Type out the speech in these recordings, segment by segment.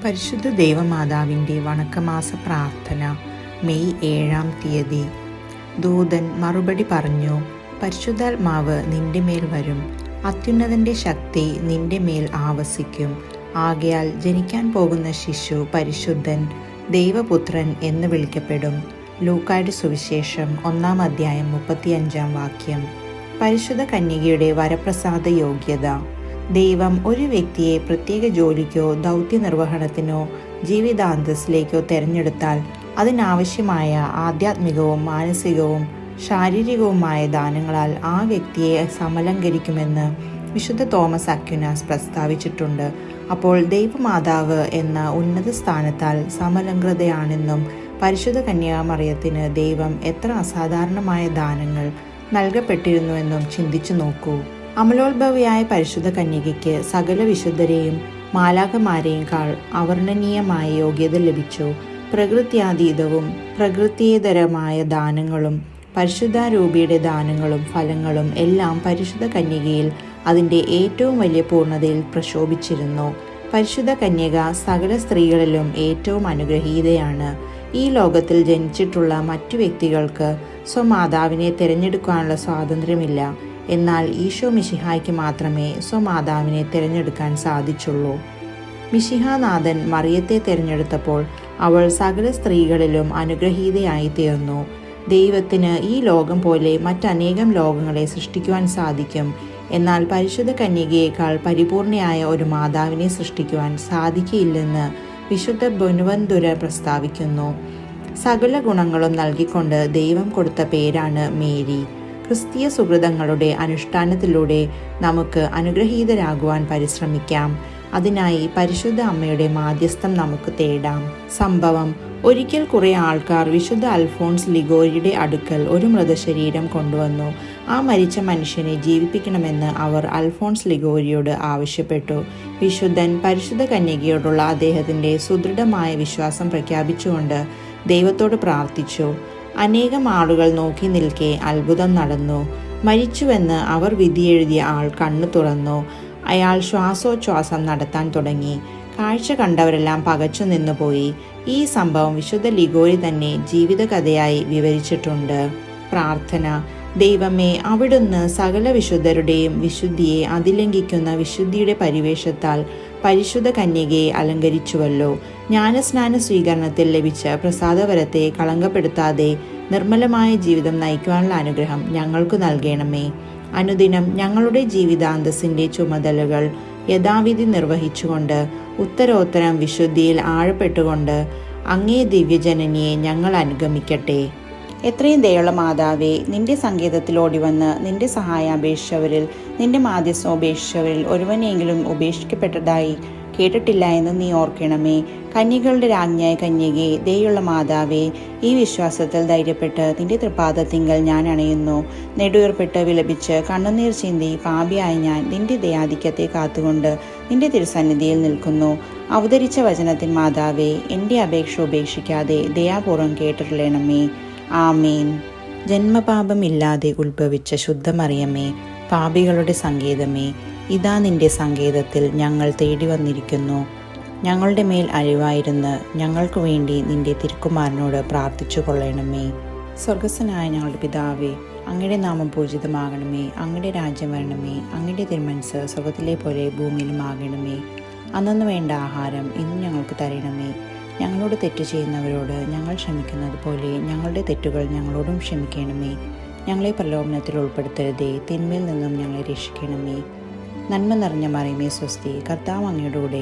പരിശുദ്ധ ദേവമാതാവിൻ്റെ വണക്കമാസ പ്രാർത്ഥന മെയ് 7-ാം തീയതി. ദൂതൻ മറുപടി പറഞ്ഞു, പരിശുദ്ധാത്മാവ് നിന്റെ മേൽ വരും, അത്യുന്നതൻ്റെ ശക്തി നിന്റെ മേൽ ആവസിക്കും. ആകയാൽ ജനിക്കാൻ പോകുന്ന ശിശു പരിശുദ്ധൻ, ദൈവപുത്രൻ എന്ന് വിളിക്കപ്പെടും. ലൂക്കായുടെ സുവിശേഷം 1-ാം അധ്യായം 35-ാം വാക്യം. പരിശുദ്ധ കന്യകയുടെ വരപ്രസാദ യോഗ്യത. ദൈവം ഒരു വ്യക്തിയെ പ്രത്യേക ജോലിക്കോ ദൗത്യ നിർവഹണത്തിനോ ജീവിതാന്തസ്സിലേക്കോ തിരഞ്ഞെടുത്താൽ അതിനാവശ്യമായ ആധ്യാത്മികവും മാനസികവും ശാരീരികവുമായ ദാനങ്ങളാൽ ആ വ്യക്തിയെ സമലങ്കരിക്കുമെന്ന് വിശുദ്ധ തോമസ് അക്വിനാസ് പ്രസ്താവിച്ചിട്ടുണ്ട്. അപ്പോൾ ദൈവമാതാവ് എന്ന ഉന്നത സ്ഥാനത്താൽ സമലംകൃതയാണെന്നും പരിശുദ്ധ കന്യാമറിയത്തിന് ദൈവം എത്ര അസാധാരണമായ ദാനങ്ങൾ നൽകപ്പെട്ടിരുന്നുവെന്നും ചിന്തിച്ചു നോക്കൂ. അമലോത്ഭവിയായ പരിശുദ്ധ കന്യകയ്ക്ക് സകല വിശുദ്ധരെയും മാലാഖമാരെയും കാൾ അവർണ്ണനീയമായ യോഗ്യത ലഭിച്ചു. പ്രകൃത്യാതീതവും പ്രകൃത്യേതരമായ ദാനങ്ങളും പരിശുദ്ധാരൂപിയുടെ ദാനങ്ങളും ഫലങ്ങളും എല്ലാം പരിശുദ്ധ കന്യകയിൽ അതിൻ്റെ ഏറ്റവും വലിയ പൂർണ്ണതയിൽ പ്രശോഭിച്ചിരുന്നു. പരിശുദ്ധ കന്യക സകല സ്ത്രീകളിലും ഏറ്റവും അനുഗ്രഹീതയാണ്. ഈ ലോകത്തിൽ ജനിച്ചിട്ടുള്ള മറ്റു വ്യക്തികൾക്ക് സ്വമാതാവിനെ തിരഞ്ഞെടുക്കാനുള്ള സ്വാതന്ത്ര്യമില്ല. എന്നാൽ ഈശോ മിശിഹായ്ക്ക് മാത്രമേ സ്വമാതാവിനെ തിരഞ്ഞെടുക്കാൻ സാധിച്ചുള്ളൂ. മിശിഹാനാഥൻ മറിയത്തെ തിരഞ്ഞെടുത്തപ്പോൾ അവൾ സകല സ്ത്രീകളിലും അനുഗ്രഹീതയായി തീർന്നു. ദൈവത്തിന് ഈ ലോകം പോലെ മറ്റനേകം ലോകങ്ങളെ സൃഷ്ടിക്കുവാൻ സാധിക്കും. എന്നാൽ പരിശുദ്ധ കന്യകയേക്കാൾ പരിപൂർണയായ ഒരു മാതാവിനെ സൃഷ്ടിക്കുവാൻ സാധിക്കില്ലെന്ന് വിശുദ്ധ ബൊനവന്തുര പ്രസ്താവിക്കുന്നു. സകല ഗുണങ്ങളും നൽകിക്കൊണ്ട് ദൈവം കൊടുത്ത പേരാണ് മേരി. ക്രിസ്തീയ സുഹൃതങ്ങളുടെ അനുഷ്ഠാനത്തിലൂടെ നമുക്ക് അനുഗ്രഹീതരാകുവാൻ പരിശ്രമിക്കാം. അതിനായി പരിശുദ്ധ അമ്മയുടെ മാധ്യസ്ഥം നമുക്ക് തേടാം. സംഭവം: ഒരിക്കൽ കുറേ ആൾക്കാർ വിശുദ്ധ അൽഫോൺസ് ലിഗോരിയുടെ അടുക്കൽ ഒരു മൃതശരീരം കൊണ്ടുവന്നു. ആ മരിച്ച മനുഷ്യനെ ജീവിപ്പിക്കണമെന്ന് അവർ അൽഫോൺസ് ലിഗോരിയോട് ആവശ്യപ്പെട്ടു. വിശുദ്ധൻ പരിശുദ്ധ കന്യകയോടുള്ള അദ്ദേഹത്തിൻ്റെ സുദൃഢമായ വിശ്വാസം പ്രഖ്യാപിച്ചുകൊണ്ട് ദൈവത്തോട് പ്രാർത്ഥിച്ചു. അനേകം ആളുകൾ നോക്കി നിൽക്കെ അത്ഭുതം നടന്നു. മരിച്ചുവെന്ന് അവർ വിധിയെഴുതിയ ആൾ കണ്ണു തുറന്നു. അയാൾ ശ്വാസോച്ഛ്വാസം നടത്താൻ തുടങ്ങി. കാഴ്ച കണ്ടവരെല്ലാം പകച്ചു നിന്നുപോയി. ഈ സംഭവം വിശുദ്ധ ലിഗോരി തന്നെ ജീവിതകഥയായി വിവരിച്ചിട്ടുണ്ട്. പ്രാർത്ഥന. ദൈവമേ, അവിടുന്ന് സകല വിശുദ്ധരുടെയും വിശുദ്ധിയെ അതിലംഘിക്കുന്ന വിശുദ്ധിയുടെ പരിവേഷത്താൽ പരിശുദ്ധ കന്യകയെ അലങ്കരിച്ചുവല്ലോ. ജ്ഞാനസ്നാന സ്വീകരണത്തിൽ ലഭിച്ച പ്രസാദവരത്തെ കളങ്കപ്പെടുത്താതെ നിർമ്മലമായ ജീവിതം നയിക്കുവാനുള്ള അനുഗ്രഹം ഞങ്ങൾക്ക് നൽകണമേ. അനുദിനം ഞങ്ങളുടെ ജീവിതാന്തസ്സിൻ്റെ ചുമതലകൾ യഥാവിധി നിർവഹിച്ചുകൊണ്ട് ഉത്തരോത്തരം വിശുദ്ധിയിൽ ആഴപ്പെട്ടുകൊണ്ട് അങ്ങേ ദിവ്യജനനിയെ ഞങ്ങൾ അനുഗമിക്കട്ടെ. എത്രയും ദയുള്ള മാതാവേ, നിന്റെ സങ്കേതത്തിൽ ഓടിവന്ന് നിന്റെ സഹായം അപേക്ഷിച്ചവരിൽ, നിന്റെ മാധ്യസ്ഥം ഉപേക്ഷിച്ചവരിൽ ഒരുവനെങ്കിലും ഉപേക്ഷിക്കപ്പെട്ടതായി കേട്ടിട്ടില്ല എന്ന് നീ ഓർക്കണമേ. കന്യകളുടെ രാജ്ഞിയായ കന്യകേ, ദയുള്ള മാതാവേ, ഈ വിശ്വാസത്തിൽ ധൈര്യപ്പെട്ട് നിന്റെ തൃപ്പാദത്തിങ്കൽ ഞാൻ അണയുന്നു. നെടുവേർപ്പെട്ട് വിലപിച്ച് കണ്ണുനീർ ചിന്തി പാപിയായ ഞാൻ നിന്റെ ദയാധിക്യത്തെ കാത്തുകൊണ്ട് നിന്റെ തിരുസന്നിധിയിൽ നിൽക്കുന്നു. അവതരിച്ച വചനത്തിൻ മാതാവേ, എൻ്റെ അപേക്ഷ ഉപേക്ഷിക്കാതെ ദയാപൂർവം കേട്ടിട്ടുള്ളണമേ. ആമേൻ. ജന്മപാപമില്ലാതെ ഉത്ഭവിച്ച ശുദ്ധമറിയമേ, പാപികളുടെ സങ്കേതമേ, ഇതാ നിന്റെ സങ്കേതത്തിൽ ഞങ്ങൾ തേടി വന്നിരിക്കുന്നു. ഞങ്ങളുടെ മേൽ അഴിവായിരുന്ന് ഞങ്ങൾക്ക് വേണ്ടി നിന്റെ തിരുക്കുമാരനോട് പ്രാർത്ഥിച്ചു കൊള്ളണമേ. സ്വർഗസ്ഥനായ ഞങ്ങളുടെ പിതാവേ, അങ്ങയുടെ നാമം പൂജിതമാകണമേ. അങ്ങയുടെ രാജ്യം വരണമേ. അങ്ങയുടെ തിരുമനസ്സ് സ്വർഗത്തിലെ പോലെ ഭൂമിയിലും ആകണമേ. അന്നന്ന് വേണ്ട ആഹാരം ഇന്ന് ഞങ്ങൾക്ക് തരണമേ. ഞങ്ങളോട് തെറ്റ് ചെയ്യുന്നവരോട് ഞങ്ങൾ ക്ഷമിക്കുന്നത് പോലെ ഞങ്ങളുടെ തെറ്റുകൾ ഞങ്ങളോടും ക്ഷമിക്കണമേ. ഞങ്ങളെ പ്രലോഭനത്തിൽ ഉൾപ്പെടുത്തരുതേ, തിന്മയിൽ നിന്നും ഞങ്ങളെ രക്ഷിക്കണമേ. നന്മ നിറഞ്ഞ മറിയമേ സ്വസ്തി, കർത്താവ് അങ്ങയുടെ കൂടെ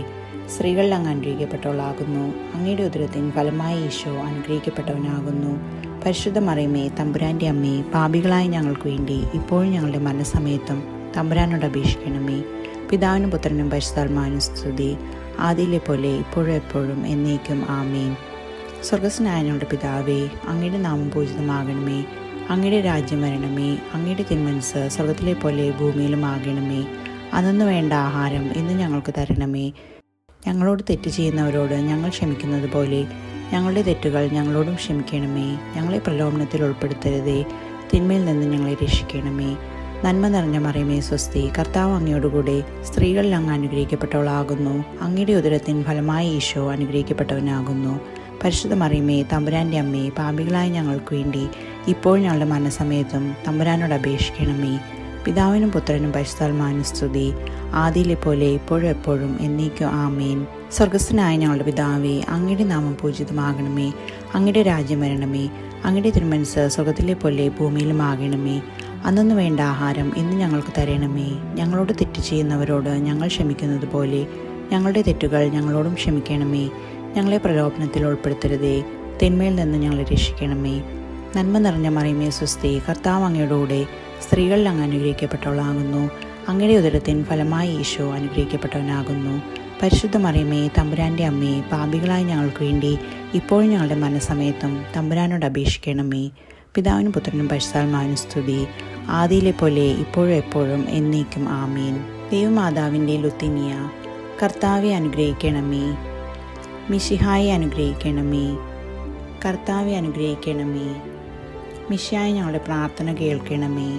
സ്ത്രീകളിൽ അങ്ങ് അനുഗ്രഹിക്കപ്പെട്ടവളാകുന്നു. അങ്ങയുടെ ഉദരത്തിൻ ഫലമായി ഈശോ അനുഗ്രഹിക്കപ്പെട്ടവനാകുന്നു. പരിശുദ്ധ മറിയമേ, തമ്പുരാൻ്റെ അമ്മേ, പാപികളായ ഞങ്ങൾക്ക് വേണ്ടി ഇപ്പോഴും ഞങ്ങളുടെ മരണസമയത്തും തമ്പുരാനോട് അപേക്ഷിക്കണമേ. പിതാവിനും പുത്രനും പരിശുദ്ധാത്മാവിനും സ്തുതി, ആദിയിലെ പോലെ ഇപ്പോഴും എപ്പോഴും എന്നേക്കും ആമേൻ. സ്വർഗസ്ഥനായ ഞങ്ങളുടെ പിതാവേ, അങ്ങയുടെ നാമം പൂജിതമാകണമേ. അങ്ങയുടെ രാജ്യം വരണമേ. അങ്ങയുടെ തിരുമനസ്സ് സ്വർഗത്തിലെ പോലെ ഭൂമിയിലും ആകണമേ. അന്നു വേണ്ട ആഹാരം ഇന്ന് ഞങ്ങൾക്ക് തരണമേ. ഞങ്ങളോട് തെറ്റ് ചെയ്യുന്നവരോട് ഞങ്ങൾ ക്ഷമിക്കുന്നത് പോലെ ഞങ്ങളുടെ തെറ്റുകൾ ഞങ്ങളോടും ക്ഷമിക്കണമേ. ഞങ്ങളെ പ്രലോഭനത്തിൽ ഉൾപ്പെടുത്തരുതേ, തിന്മയിൽ നിന്ന് ഞങ്ങളെ രക്ഷിക്കണമേ. നന്മ നിറഞ്ഞ മറിയമേ സ്വസ്തി, കർത്താവ് അങ്ങയോടുകൂടെ സ്ത്രീകളിൽ അങ്ങ് അനുഗ്രഹിക്കപ്പെട്ടവളാകുന്നു. അങ്ങയുടെ ഉദരത്തിൻ ഫലമായി ഈശോ അനുഗ്രഹിക്കപ്പെട്ടവനാകുന്നു. പരിശുദ്ധ മറിയമേ തമ്പുരാൻ്റെ അമ്മേ, പാപികളായ ഞങ്ങൾക്ക് വേണ്ടി ഇപ്പോൾ ഞങ്ങളുടെ മരണസമയത്തും തമ്പുരാനോട് അപേക്ഷിക്കണമേ. പിതാവിനും പുത്രനും പരിശുദ്ധാത്മാവിനും സ്തുതി, ആദിയിലെ പോലെ ഇപ്പോഴും എപ്പോഴും എന്നേക്കും ആമേൻ. സ്വർഗസ്ഥനായ ഞങ്ങളുടെ പിതാവേ, അങ്ങയുടെ നാമം പൂജിതമാകണമേ. അങ്ങയുടെ രാജ്യം വരണമേ. അങ്ങയുടെ തിരുമനസ്സ് സ്വർഗത്തിലെ പോലെ ഭൂമിയിലും ആകണമേ. അന്നു വേണ്ട ആഹാരം ഇന്ന് ഞങ്ങൾക്ക് തരണമേ. ഞങ്ങളോട് തെറ്റ് ചെയ്യുന്നവരോട് ഞങ്ങൾ ക്ഷമിക്കുന്നത് പോലെ ഞങ്ങളുടെ തെറ്റുകൾ ഞങ്ങളോടും ക്ഷമിക്കണമേ. ഞങ്ങളെ പ്രലോഭനത്തിൽ ഉൾപ്പെടുത്തരുതേ, തിന്മയിൽ നിന്ന് ഞങ്ങളെ രക്ഷിക്കണമേ. നന്മ നിറഞ്ഞ മറിയമേ സ്വസ്തി, കർത്താവ് അങ്ങയോടുകൂടെ സ്ത്രീകളിൽ അങ്ങ് അനുഗ്രഹിക്കപ്പെട്ടവളാകുന്നു. അങ്ങയുടെ ഉദരത്തിൻ ഫലമായി ഈശോ അനുഗ്രഹിക്കപ്പെട്ടവനാകുന്നു. പരിശുദ്ധ മറിയമേ തമ്പുരാൻ്റെ അമ്മേ, പാപികളായ ഞങ്ങൾക്ക് വേണ്ടി ഇപ്പോഴും ഞങ്ങളുടെ മരണസമയത്തും തമ്പുരാനോട് അപേക്ഷിക്കണമേ. പിതാവിനും പുത്രനും പരിശുദ്ധാത്മാവിനും സ്തുതി, ആദിയിലെ പോലെ ഇപ്പോഴും എപ്പോഴും എന്നേക്കും ആമേൻ. ദൈവമാതാവിൻ്റെ ലുത്തിനിയ, കർത്താവെ അനുഗ്രഹിക്കണമേ. മിശിഹായെ അനുഗ്രഹിക്കണമേ. കർത്താവെ അനുഗ്രഹിക്കണമേ. മിശിഹായെ ഞങ്ങളുടെ പ്രാർത്ഥന കേൾക്കണമേ.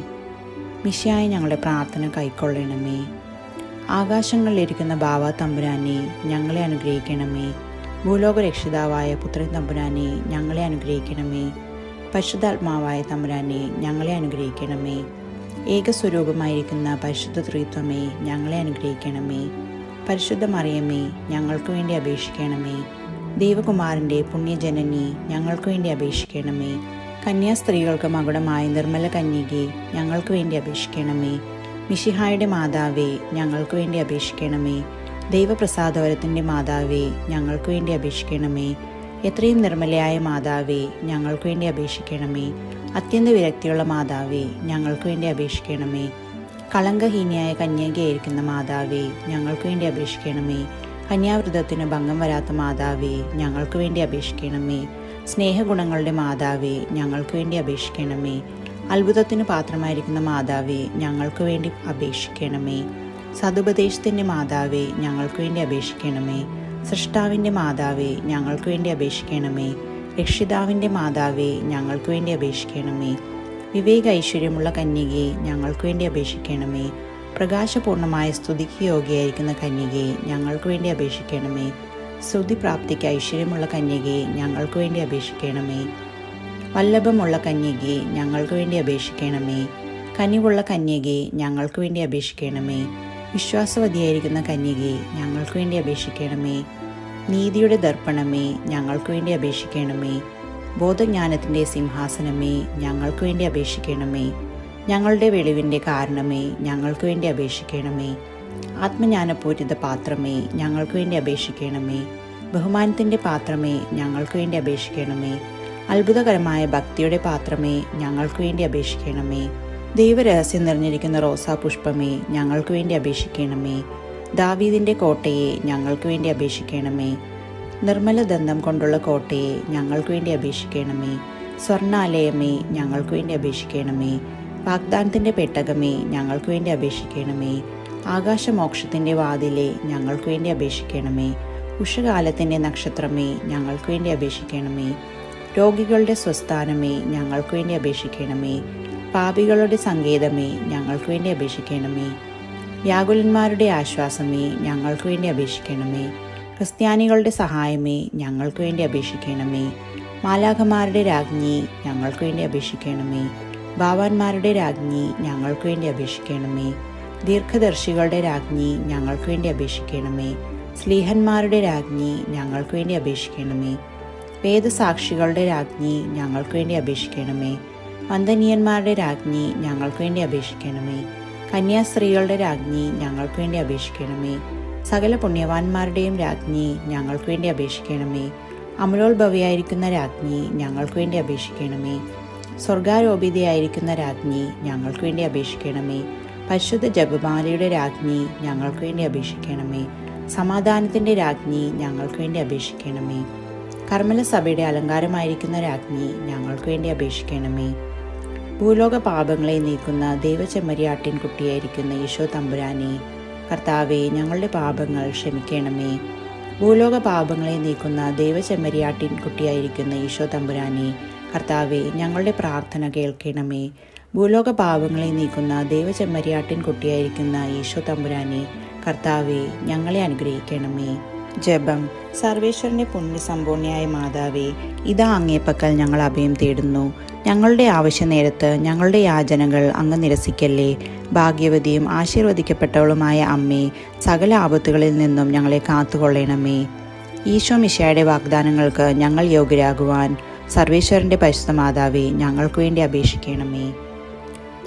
മിശിഹായെ ഞങ്ങളുടെ പ്രാർത്ഥന കൈക്കൊള്ളണമേ. ആകാശങ്ങളിലിരിക്കുന്ന ബാവ തമ്പുരാനെ ഞങ്ങളെ അനുഗ്രഹിക്കണമേ. ഭൂലോക രക്ഷിതാവായ പുത്രൻ തമ്പുരാനെ ഞങ്ങളെ അനുഗ്രഹിക്കണമേ. പരിശുദ്ധാത്മാവായ തമ്പുരാനെ ഞങ്ങളെ അനുഗ്രഹിക്കണമേ. ഏകസ്വരൂപമായിരിക്കുന്ന പരിശുദ്ധ ത്രിത്വമേ ഞങ്ങളെ അനുഗ്രഹിക്കണമേ. പരിശുദ്ധ മറിയമേ ഞങ്ങൾക്ക് വേണ്ടി അപേക്ഷിക്കണമേ. ദൈവകുമാരൻ്റെ പുണ്യജനനി ഞങ്ങൾക്ക് വേണ്ടി അപേക്ഷിക്കണമേ. കന്യാസ്ത്രീകൾക്ക് മകുടമായ നിർമ്മല കന്യകെ ഞങ്ങൾക്ക് വേണ്ടി അപേക്ഷിക്കണമേ. മിശിഹായുടെ മാതാവേ ഞങ്ങൾക്ക് വേണ്ടി അപേക്ഷിക്കണമേ. ദൈവപ്രസാദവരത്തിൻ്റെ മാതാവേ ഞങ്ങൾക്ക് വേണ്ടി അപേക്ഷിക്കണമേ. എത്രയും നിർമ്മലയായ മാതാവേ ഞങ്ങൾക്ക് വേണ്ടി അപേക്ഷിക്കണമേ. അത്യന്ത വിരക്തിയുള്ള മാതാവേ ഞങ്ങൾക്ക് വേണ്ടി അപേക്ഷിക്കണമേ. കളങ്കഹീനിയായ കന്യകയായിരിക്കുന്ന മാതാവേ ഞങ്ങൾക്ക് വേണ്ടി അപേക്ഷിക്കണമേ. കന്യാവ്രതത്തിന് ഭംഗം വരാത്ത മാതാവേ ഞങ്ങൾക്ക് വേണ്ടി അപേക്ഷിക്കണമേ. സ്നേഹഗുണങ്ങളുടെ മാതാവേ ഞങ്ങൾക്ക് വേണ്ടി അപേക്ഷിക്കണമേ. അത്ഭുതത്തിന് പാത്രമായിരിക്കുന്ന മാതാവേ ഞങ്ങൾക്ക് വേണ്ടി അപേക്ഷിക്കണമേ. സതുപദേശത്തിൻ്റെ മാതാവേ ഞങ്ങൾക്ക് വേണ്ടി അപേക്ഷിക്കണമേ. സൃഷ്ടാവിൻ്റെ മാതാവേ ഞങ്ങൾക്ക് വേണ്ടി അപേക്ഷിക്കണമേ. രക്ഷിതാവിൻ്റെ മാതാവേ ഞങ്ങൾക്ക് വേണ്ടി അപേക്ഷിക്കണമേ. വിവേക ഐശ്വര്യമുള്ള കന്യകയെ ഞങ്ങൾക്ക് വേണ്ടി അപേക്ഷിക്കണമേ. പ്രകാശപൂർണമായ സ്തുതിക്ക് യോഗ്യയായിരിക്കുന്ന കന്യകയെ ഞങ്ങൾക്ക് വേണ്ടി അപേക്ഷിക്കണമേ. സ്തുതിപ്രാപ്തിക്ക് ഐശ്വര്യമുള്ള കന്യകയെ ഞങ്ങൾക്ക് വേണ്ടി അപേക്ഷിക്കണമേ. വല്ലഭമുള്ള കന്യകയെ ഞങ്ങൾക്ക് വേണ്ടി അപേക്ഷിക്കണമേ. കനിവുള്ള കന്യകയെ ഞങ്ങൾക്ക് വേണ്ടി അപേക്ഷിക്കണമേ. വിശ്വാസവതിയായിരിക്കുന്ന കന്യകയെ ഞങ്ങൾക്ക് വേണ്ടി അപേക്ഷിക്കണമേ. നീതിയുടെ ദർപ്പണമേ ഞങ്ങൾക്ക് വേണ്ടി അപേക്ഷിക്കണമേ. ബോധജ്ഞാനത്തിൻ്റെ സിംഹാസനമേ ഞങ്ങൾക്ക് വേണ്ടി അപേക്ഷിക്കണമേ. ഞങ്ങളുടെ വെളിവിൻ്റെ കാരണമേ ഞങ്ങൾക്ക് വേണ്ടി അപേക്ഷിക്കണമേ. ആത്മജ്ഞാനപൂരിത പാത്രമേ ഞങ്ങൾക്ക് വേണ്ടി അപേക്ഷിക്കണമേ. ബഹുമാനത്തിൻ്റെ പാത്രമേ ഞങ്ങൾക്ക് വേണ്ടി അപേക്ഷിക്കണമേ. അത്ഭുതകരമായ ഭക്തിയുടെ പാത്രമേ ഞങ്ങൾക്ക് വേണ്ടി അപേക്ഷിക്കണമേ. ദൈവരഹസ്യം നിറഞ്ഞിരിക്കുന്ന റോസാപുഷ്പമേ ഞങ്ങൾക്ക് വേണ്ടി അപേക്ഷിക്കണമേ. ദാവീദിൻ്റെ കോട്ടയെ ഞങ്ങൾക്ക് വേണ്ടി അപേക്ഷിക്കണമേ. നിർമ്മല ദന്തം കൊണ്ടുള്ള കോട്ടയെ ഞങ്ങൾക്ക് വേണ്ടി അപേക്ഷിക്കണമേ. സ്വർണ്ണാലയമേ ഞങ്ങൾക്ക് വേണ്ടി അപേക്ഷിക്കണമേ. വാഗ്ദാനത്തിൻ്റെ പെട്ടകമേ ഞങ്ങൾക്ക് വേണ്ടി അപേക്ഷിക്കണമേ. ആകാശമോക്ഷത്തിൻ്റെ വാതിലെ ഞങ്ങൾക്ക് വേണ്ടി അപേക്ഷിക്കണമേ. ഉഷകാലത്തിൻ്റെ നക്ഷത്രമേ ഞങ്ങൾക്ക് വേണ്ടി അപേക്ഷിക്കണമേ. രോഗികളുടെ സ്വസ്ഥാനമേ ഞങ്ങൾക്ക് വേണ്ടി അപേക്ഷിക്കണമേ. പാപികളുടെ സങ്കേതമേ ഞങ്ങൾക്ക് വേണ്ടി അപേക്ഷിക്കണമേ. വ്യാകുലന്മാരുടെ ആശ്വാസമേ ഞങ്ങൾക്ക് വേണ്ടി അപേക്ഷിക്കണമേ. ക്രിസ്ത്യാനികളുടെ സഹായമേ ഞങ്ങൾക്ക് വേണ്ടി അപേക്ഷിക്കണമേ. മാലാഖമാരുടെ രാജ്ഞി ഞങ്ങൾക്ക് വേണ്ടി അപേക്ഷിക്കണമേ. ഭാവാന്മാരുടെ രാജ്ഞി ഞങ്ങൾക്ക് വേണ്ടി അപേക്ഷിക്കണമേ. ദീർഘദർശികളുടെ രാജ്ഞി ഞങ്ങൾക്ക് വേണ്ടി അപേക്ഷിക്കണമേ. സ്ലീഹന്മാരുടെ രാജ്ഞി ഞങ്ങൾക്ക് വേണ്ടി അപേക്ഷിക്കണമേ. വേദസാക്ഷികളുടെ രാജ്ഞി ഞങ്ങൾക്ക് വേണ്ടി അപേക്ഷിക്കണമേ. വന്ദനീയന്മാരുടെ രാജ്ഞി ഞങ്ങൾക്ക് വേണ്ടി അപേക്ഷിക്കണമേ. കന്യാസ്ത്രീകളുടെ രാജ്ഞി ഞങ്ങൾക്ക് വേണ്ടി അപേക്ഷിക്കണമേ. സകല പുണ്യവാന്മാരുടെയും രാജ്ഞി ഞങ്ങൾക്ക് വേണ്ടി അപേക്ഷിക്കണമേ. അമലോത്ഭവിയായിരിക്കുന്ന രാജ്ഞി ഞങ്ങൾക്ക് വേണ്ടി അപേക്ഷിക്കണമേ. സ്വർഗാരോപിതയായിരിക്കുന്ന രാജ്ഞി ഞങ്ങൾക്ക് വേണ്ടി അപേക്ഷിക്കണമേ. പരിശുദ്ധ ജപമാലയുടെ രാജ്ഞി ഞങ്ങൾക്ക് വേണ്ടി അപേക്ഷിക്കണമേ. സമാധാനത്തിൻ്റെ രാജ്ഞി ഞങ്ങൾക്ക് വേണ്ടി അപേക്ഷിക്കണമേ. കർമ്മല സഭയുടെ അലങ്കാരമായിരിക്കുന്ന രാജ്ഞി ഞങ്ങൾക്ക് വേണ്ടി അപേക്ഷിക്കണമേ. ഭൂലോക പാപങ്ങളെ നീക്കുന്ന ദൈവചെമ്മരിയാട്ടിൻ കുട്ടിയായിരിക്കുന്ന ഈശോ തമ്പുരാനെ, കർത്താവെ ഞങ്ങളുടെ പാപങ്ങൾ ക്ഷമിക്കണമേ. ഭൂലോക പാപങ്ങളെ നീക്കുന്ന ദൈവചെമ്മരിയാട്ടിൻ കുട്ടിയായിരിക്കുന്ന ഈശോ തമ്പുരാനെ, കർത്താവെ ഞങ്ങളുടെ പ്രാർത്ഥന കേൾക്കണമേ. ഭൂലോക പാപങ്ങളെ നീക്കുന്ന ദൈവചെമ്മരിയാട്ടിൻ കുട്ടിയായിരിക്കുന്ന ഈശോ തമ്പുരാനെ, കർത്താവെ, ഞങ്ങളെ അനുഗ്രഹിക്കണമേ. ജപം. സർവേശ്വരന്റെ പുണ്യസമ്പൂർണയായ മാതാവേ, ഇതാ അങ്ങേപ്പക്കൽ ഞങ്ങൾ അഭയം തേടുന്നു. ഞങ്ങളുടെ ആവശ്യ നേരത്ത് ഞങ്ങളുടെ യാചനകൾ അങ്ങ് നിരസിക്കല്ലേ. ഭാഗ്യവതിയും ആശീർവദിക്കപ്പെട്ടവളുമായ അമ്മേ, സകല ആപത്തുകളിൽ നിന്നും ഞങ്ങളെ കാത്തുകൊള്ളണമേ. ഈശോ മിശിഹായുടെ വാഗ്ദാനങ്ങൾക്ക് ഞങ്ങൾ യോഗ്യരാകുവാൻ സർവേശ്വരന്റെ പരിശുദ്ധ മാതാവേ, ഞങ്ങൾക്ക് വേണ്ടി അപേക്ഷിക്കണമേ.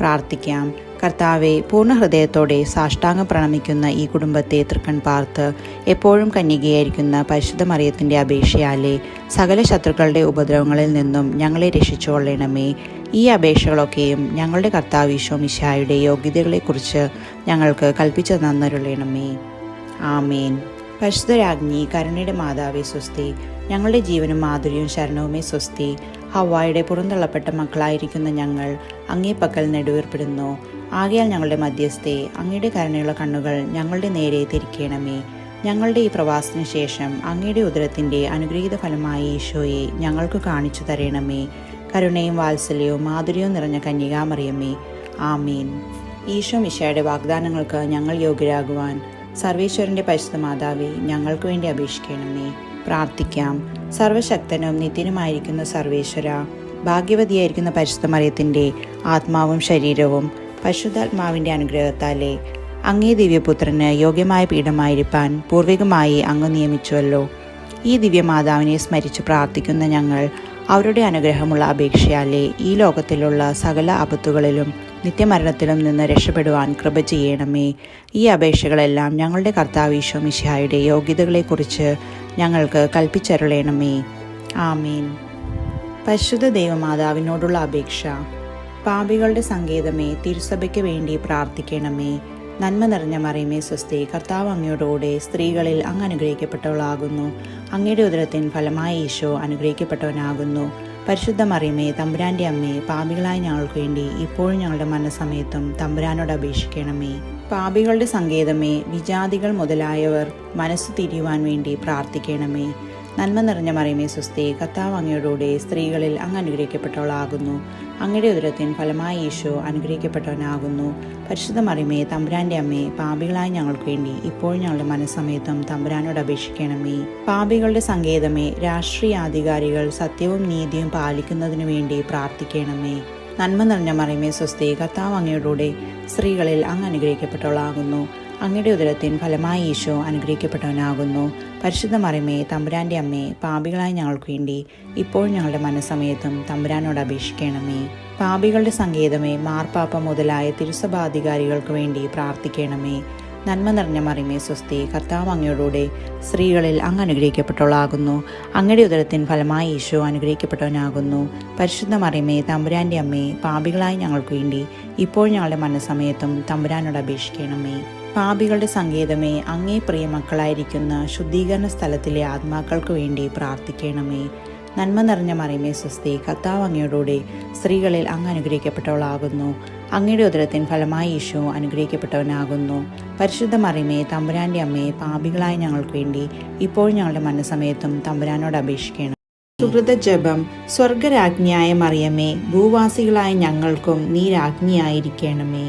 പ്രാർത്ഥിക്കാം. കർത്താവെ, പൂർണ്ണ ഹൃദയത്തോടെ സാഷ്ടാംഗം പ്രണമിക്കുന്ന ഈ കുടുംബത്തെ തൃക്കൺ പാർത്ത് എപ്പോഴും കന്യകയായിരിക്കുന്ന പരിശുദ്ധ മറിയത്തിൻ്റെ അപേക്ഷയാലെ സകല ശത്രുക്കളുടെ ഉപദ്രവങ്ങളിൽ നിന്നും ഞങ്ങളെ രക്ഷിച്ചുകൊള്ളണമേ. ഈ അപേക്ഷകളൊക്കെയും ഞങ്ങളുടെ കർത്താവ് ഈശോ മിശിഹായുടെ യോഗ്യതകളെക്കുറിച്ച് ഞങ്ങൾക്ക് കൽപ്പിച്ചു തന്നരുളണമേ. ആമേൻ. പരിശുദ്ധരാജ്ഞി, കരുണയുടെ മാതാവേ സ്വസ്തി. ഞങ്ങളുടെ ജീവനും മാധുര്യവും ശരണവുമേ സ്വസ്തി. ഹവ്വായുടെ പുറന്തള്ളപ്പെട്ട മക്കളായിരിക്കുന്ന ഞങ്ങൾ അങ്ങേ പക്കൽ നെടുവേർപ്പെടുന്നു. ആകയാൽ ഞങ്ങളുടെ മധ്യസ്ഥെ, അങ്ങയുടെ കരുണയുള്ള കണ്ണുകൾ ഞങ്ങളുടെ നേരെ തിരിക്കണമേ. ഞങ്ങളുടെ ഈ പ്രവാസത്തിന് ശേഷം അങ്ങയുടെ ഉദരത്തിൻ്റെ അനുഗ്രഹീത ഫലമായ ഈശോയെ ഞങ്ങൾക്ക് കാണിച്ചു തരണമേ. കരുണയും വാത്സല്യവും മാധുര്യവും നിറഞ്ഞ കന്യകാമറിയമേ, ആമീൻ. ഈശോ മിശിഹായുടെ വാഗ്ദാനങ്ങൾക്ക് ഞങ്ങൾ യോഗ്യരാകുവാൻ സർവേശ്വരന്റെ പരിശുദ്ധ മാതാവേ, ഞങ്ങൾക്ക് വേണ്ടി അപേക്ഷിക്കണമേ. പ്രാർത്ഥിക്കാം. സർവശക്തനും നിത്യനുമായിരിക്കുന്ന സർവേശ്വര, ഭാഗ്യവതിയായിരിക്കുന്ന പരിശുദ്ധ മറിയത്തിൻ്റെ ആത്മാവും ശരീരവും പരിശുദ്ധാത്മാവിൻ്റെ അനുഗ്രഹത്താലെ അങ്ങേ ദിവ്യപുത്രന് യോഗ്യമായ പീഠമായിരിക്കാൻ പൂർവികമായി അങ്ങ് നിയമിച്ചുവല്ലോ. ഈ ദിവ്യമാതാവിനെ സ്മരിച്ച് പ്രാർത്ഥിക്കുന്ന ഞങ്ങൾ അവരുടെ അനുഗ്രഹമുള്ള അപേക്ഷയാലെ ഈ ലോകത്തിലുള്ള സകല ആപത്തുകളിലും നിത്യമരണത്തിലും നിന്ന് രക്ഷപ്പെടുവാൻ കൃപ ചെയ്യണമേ. ഈ അപേക്ഷകളെല്ലാം ഞങ്ങളുടെ കർത്താവ് ഈശോ മിശിഹായുടെ യോഗ്യതകളെക്കുറിച്ച് ഞങ്ങൾക്ക് കൽപ്പിച്ചരുളണമേ. ആമീൻ. പരിശുദ്ധ ദൈവമാതാവിനോടുള്ള അപേക്ഷ. പാപികളുടെ സങ്കേതമേ, തിരുസഭയ്ക്ക് വേണ്ടി പ്രാർത്ഥിക്കണമേ. നന്മ നിറഞ്ഞ മറിയമേ സ്വസ്തി. കർത്താവ് അങ്ങയോടുകൂടെ സ്ത്രീകളിൽ അങ്ങ് അനുഗ്രഹിക്കപ്പെട്ടവളാകുന്നു. അങ്ങയുടെ ഉദരത്തിൻ ഫലമായ ഈശോ അനുഗ്രഹിക്കപ്പെട്ടവനാകുന്നു. പരിശുദ്ധ മറിയമേ, തമ്പുരാൻ്റെ അമ്മേ, പാപികളായ ഞങ്ങൾക്ക് വേണ്ടി ഇപ്പോഴും ഞങ്ങളുടെ മരണസമയത്തും തമ്പുരാനോട് അപേക്ഷിക്കണമേ. പാപികളുടെ സങ്കേതമേ, വിജാതികൾ മുതലായവർ മനസ്സു തിരിയുവാൻ വേണ്ടി പ്രാർത്ഥിക്കണമേ. നന്മ നിറഞ്ഞ മറിയമേ സ്വസ്തി. കർത്താവ് അങ്ങയോടുകൂടെ സ്ത്രീകളിൽ അങ്ങ് അനുഗ്രഹിക്കപ്പെട്ടവളാകുന്നു. അങ്ങയുടെ ഉദരത്തിൻ ഫലമായ ഈശോ അനുഗ്രഹിക്കപ്പെട്ടവനാകുന്നു. പരിശുദ്ധ മറിയമേ, തമ്പുരാൻ്റെ അമ്മേ, പാപികളായ ഞങ്ങൾക്ക് വേണ്ടി ഇപ്പോഴും ഞങ്ങളുടെ മനസ്സമയത്തും തമ്പുരാനോട് അപേക്ഷിക്കണമേ. പാപികളുടെ സങ്കേതമേ, രാഷ്ട്രീയാധികാരികൾ സത്യവും നീതിയും പാലിക്കുന്നതിനു വേണ്ടി പ്രാർത്ഥിക്കണമേ. നന്മ നിറഞ്ഞ മറിയമേ സ്വസ്തി. കർത്താവ് അങ്ങയോടുകൂടെ സ്ത്രീകളിൽ അങ്ങ് അനുഗ്രഹിക്കപ്പെട്ടവളാകുന്നു. അങ്ങയുടെ ഉദരത്തിൻ ഫലമായ ഈശോ അനുഗ്രഹിക്കപ്പെട്ടവനാകുന്നു. പരിശുദ്ധ മറിയമേ, തമ്പുരാൻ്റെ അമ്മേ, പാപികളായ ഞങ്ങൾക്ക് വേണ്ടി ഇപ്പോഴും ഞങ്ങളുടെ മനസ്സമയത്തും തമ്പുരാനോട് അപേക്ഷിക്കണമേ. പാപികളുടെ സങ്കേതമേ, മാർപ്പാപ്പ മുതലായ തിരുസഭാധികാരികൾക്ക് വേണ്ടി പ്രാർത്ഥിക്കണമേ. നന്മ നിറഞ്ഞ മറിയമേ സ്വസ്തി. കർത്താവ് അങ്ങയോടുകൂടെ സ്ത്രീകളിൽ അങ്ങ് അനുഗ്രഹിക്കപ്പെട്ടവളാകുന്നു. അങ്ങയുടെ ഉദരത്തിൻ ഫലമായ ഈശോ അനുഗ്രഹിക്കപ്പെട്ടവനാകുന്നു. പരിശുദ്ധ മറിയമേ, തമ്പുരാൻ്റെ അമ്മേ, പാപികളായ ഞങ്ങൾക്ക് വേണ്ടി ഇപ്പോഴും ഞങ്ങളുടെ മനസ്സമയത്തും തമ്പുരാനോട് അപേക്ഷിക്കണമേ. പാപികളുടെ സങ്കേതമേ, അങ്ങേ പ്രിയ മക്കളായിരിക്കുന്ന ശുദ്ധീകരണ സ്ഥലത്തിലെ ആത്മാക്കൾക്ക് വേണ്ടി പ്രാർത്ഥിക്കണമേ. നന്മ നിറഞ്ഞ മറിയമേ സ്വസ്തി. കർത്താവ് അങ്ങയോടുകൂടെ സ്ത്രീകളിൽ അങ്ങ് അനുഗ്രഹിക്കപ്പെട്ടവളാകുന്നു. അങ്ങയുടെ ഉദരത്തിൻ ഫലമായ ഈശോ അനുഗ്രഹിക്കപ്പെട്ടവനാകുന്നു. പരിശുദ്ധ മറിയമേ, തമ്പുരാൻ്റെ അമ്മേ, പാപികളായ ഞങ്ങൾക്ക് വേണ്ടി ഇപ്പോഴും ഞങ്ങളുടെ മരണസമയത്തും തമ്പുരാനോട് അപേക്ഷിക്കണം. സുഹൃത ജപം. സ്വർഗരാജ്ഞിയായ മറിയമേ, ഭൂവാസികളായ ഞങ്ങൾക്കും നീ രാജ്ഞിയായിരിക്കണമേ.